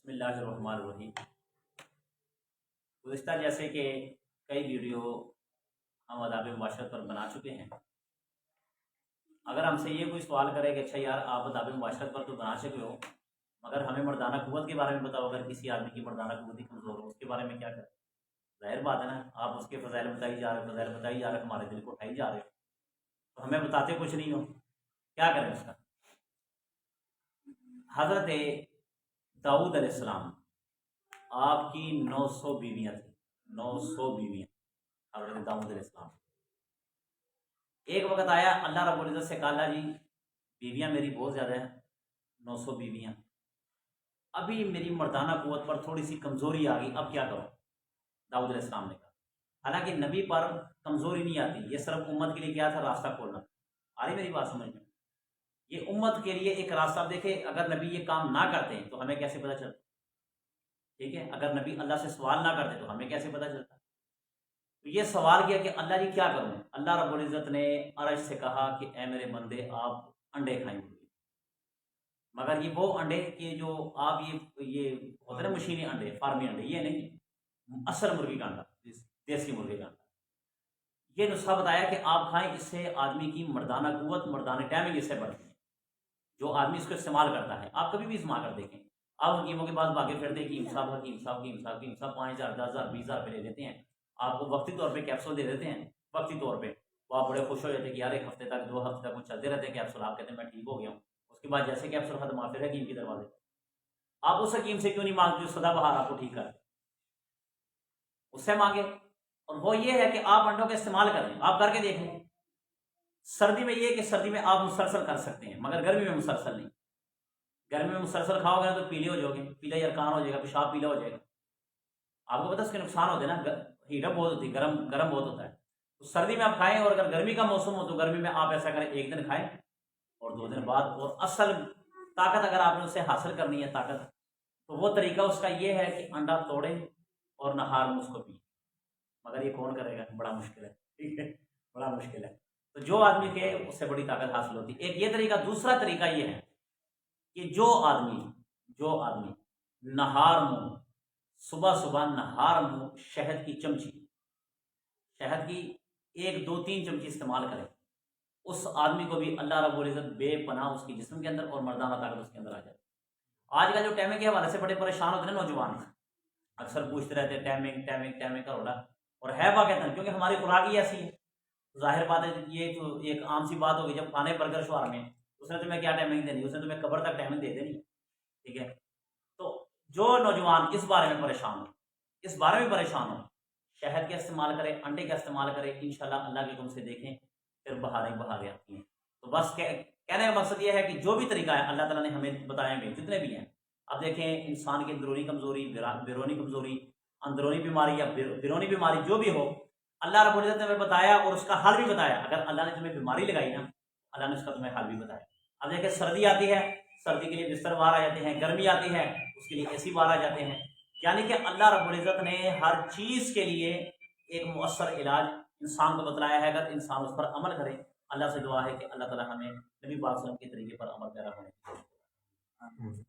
بسم اللہ الرحمن الرحیم۔ گزشتہ جیسے کہ کئی ویڈیو ہم آداب معاشرت پر بنا چکے ہیں، اگر ہم سے یہ کوئی سوال کرے کہ اچھا یار آپ آداب معاشرت پر تو بنا چکے ہو مگر ہمیں مردانہ قوت کے بارے میں بتاؤ، اگر کسی آدمی کی مردانہ قوت ہی کمزور ہو اس کے بارے میں کیا کریں؟ ظاہر بات ہے نا، آپ اس کے فضائل بتائی جا رہے ہمارے دل کو اٹھائی جا رہے ہو، تو ہمیں بتاتے کچھ نہیں ہو، کیا کریں اس کا؟ حضرت داؤد علیہ السلام آپ کی 900 بیویاں تھیں، 900 بیویاں حضرت داؤد علیہ السلام۔ ایک وقت آیا اللہ رب العزت سے کہا اللہ جی بیویاں میری بہت زیادہ ہیں، 900 بیویاں، ابھی میری مردانہ قوت پر تھوڑی سی کمزوری آ گئی، اب کیا کروں؟ داؤد علیہ السلام نے کہا، حالانکہ نبی پر کمزوری نہیں آتی، یہ صرف امت کے لیے کیا تھا؟ راستہ کھولنا۔ آ رہی میری بات سمجھ میں؟ یہ امت کے لیے ایک راستہ، دیکھیں اگر نبی یہ کام نہ کرتے تو ہمیں کیسے پتہ چلتا؟ ٹھیک ہے، اگر نبی اللہ سے سوال نہ کرتے تو ہمیں کیسے پتہ چلتا؟ تو یہ سوال کیا کہ اللہ جی کیا کروں؟ اللہ رب العزت نے عرش سے کہا کہ اے میرے بندے آپ انڈے کھائیں گے، مگر یہ وہ انڈے کہ جو آپ یہ ہوتے ہیں نا مشینی انڈے، فارمی انڈے، یہ نہیں، اصل مرغی کا انڈا، دیسی مرغی کا انڈا۔ یہ نسخہ بتایا کہ آپ کھائیں، اس سے آدمی کی مردانہ قوت، مردانہ ٹائمنگ اس سے بڑھتی ہے، جو آدمی اس کو استعمال کرتا ہے۔ آپ کبھی بھی استعمال کر دیکھیں، آپ حکیموں کے پاس بھاگے پھرتے ہیں کہ حکیم صاحب 5,000 10,000 20,000 روپے لے لیتے ہیں، آپ کو وقتی طور پہ کیپسول دے دیتے ہیں، وقتی طور پہ وہ آپ بڑے خوش ہو جاتے ہیں کہ یار 1 ہفتے تک 2 ہفتے تک وہ چلتے رہتے ہیں کیپسول، آپ کہتے ہیں میں ٹھیک ہو گیا ہوں، اس کے بعد جیسے کیپسول ختم آتے ہیں حکیم کی دروازے، آپ اس حکیم سے کیوں نہیں مانگتے سدا بہار آپ کو ٹھیک کر؟ اس سے مانگے، اور وہ یہ ہے کہ آپ انڈوں کا استعمال کریں، آپ کر کے دیکھ لیں۔ سردی میں یہ کہ سردی میں آپ مسلسل کر سکتے ہیں مگر گرمی میں مسلسل نہیں۔ گرمی میں مسلسل کھاؤ گے تو پیلے ہو جاؤ گے، پیلا یرکان ہو جائے گا، پیشاب پیلا ہو جائے گا، آپ کو پتا اس کے نقصان ہوتے ہیں نا، ہیٹ اپ بہت ہوتی ہے، گرم بہت ہوتا ہے۔ تو سردی میں آپ کھائیں، اور اگر گرمی کا موسم ہو تو گرمی میں آپ ایسا کریں 1 دن کھائیں اور 2 دن بعد، اور اصل طاقت اگر آپ نے اسے حاصل کرنی ہے طاقت، تو وہ طریقہ اس کا یہ ہے کہ انڈا توڑیں اور نہار میں اس کو پئیں، مگر یہ کون کرے گا؟ بڑا مشکل ہے، ٹھیک ہے، بڑا مشکل ہے۔ تو جو آدمی کے اس سے بڑی طاقت حاصل ہوتی ہے، ایک یہ طریقہ۔ دوسرا طریقہ یہ ہے کہ جو آدمی نہار منہ، صبح نہار منہ شہد کی چمچی، شہد کی 1 2 3 چمچی استعمال کرے، اس آدمی کو بھی اللہ رب العزت بے پناہ اس کی جسم کے اندر اور مردانہ طاقت اس کے اندر آ جائے۔ آج کا جو ٹائمنگ کے حوالے سے بڑے پریشان ہوتے ہیں نوجوان، اکثر پوچھتے رہتے ہیں ٹائمنگ کا رولا، اور ہے واقعہ کیونکہ ہماری خوراک ہی ایسی ہے۔ ظاہر بات ہے، یہ تو ایک عام سی بات ہوگی، جب کھانے برگر شوہر میں اس نے تمہیں کیا ٹائمنگ دینی؟ اس نے تمہیں قبر تک ٹائمنگ دے دینی، ٹھیک ہے۔ تو جو نوجوان اس بارے میں پریشان ہو، شہد کا استعمال کرے، انڈے کا استعمال کرے، انشاءاللہ اللہ کے حکم سے دیکھیں پھر بہاریں آتی ہیں۔ تو بس کہنے کا مقصد یہ ہے کہ جو بھی طریقہ ہے اللہ تعالیٰ نے ہمیں بتائے ہوئے جتنے بھی ہیں، اب دیکھیں انسان کی اندرونی کمزوری، بیرونی کمزوری، اندرونی بیماری یا بیرونی بیماری جو بھی ہو، اللہ رب العزت نے ہمیں بتایا اور اس کا حل بھی بتایا۔ اگر اللہ نے تمہیں بیماری لگائی نا، اللہ نے اس کا تمہیں حل بھی بتایا۔ اب دیکھیں سردی آتی ہے، سردی کے لیے بستر باہر آ جاتے ہیں، گرمی آتی ہے اس کے لیے اے سی باہر آ جاتے ہیں، یعنی کہ اللہ رب العزت نے ہر چیز کے لیے ایک مؤثر علاج انسان کو بتلایا ہے۔ اگر انسان اس پر عمل کرے، اللہ سے دعا ہے کہ اللہ تعالیٰ ہمیں نبی پاک صلی اللہ علیہ وسلم کے طریقے پر عمل پیرا ہونے کی